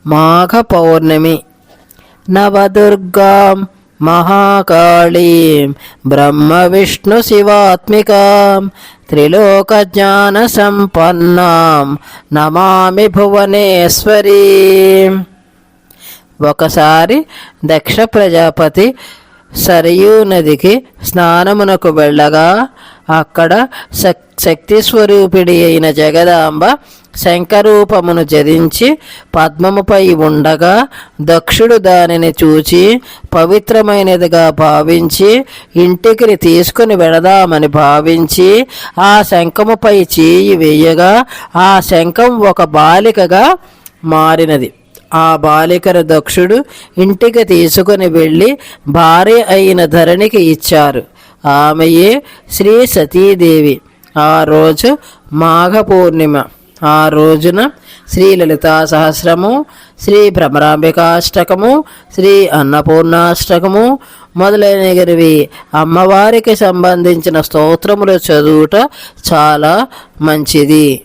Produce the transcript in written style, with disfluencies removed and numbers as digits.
మాఘ పౌర్ణమి. నవదుర్గాం మహాకాళీం బ్రహ్మ విష్ణు శివాత్మికాం త్రిలోకజ్ఞాన సంపన్నాం నమామి భువనేశ్వరీం. ఒకసారి దక్ష ప్రజాపతి సరయూ నదికి స్నానమునకు వెళ్ళగా అక్కడ శక్తి స్వరూపిణి అయిన జగదాంబ శంఖరూపమును ధరించి పద్మముపై ఉండగా దక్షుడు దానిని చూచి పవిత్రమైనదిగా భావించి ఇంటికి తీసుకుని వెళదామని భావించి ఆ శంఖముపై చేయి వేయగా ఆ శంఖం ఒక బాలికగా మారినది. ఆ బాలికను దక్షుడు ఇంటికి తీసుకుని వెళ్ళి భార్య అయిన ధరణికి ఇచ్చారు. ఆమెయే శ్రీ సతీదేవి. ఆ రోజు మాఘ పూర్ణిమ. ఆ రోజున శ్రీ లలితా సహస్రము, శ్రీ భ్రమరాంబికాష్టకము, శ్రీ అన్నపూర్ణాష్టకము మొదలైనవి అమ్మవారికి సంబంధించిన స్తోత్రములు చదువుట చాలా మంచిది.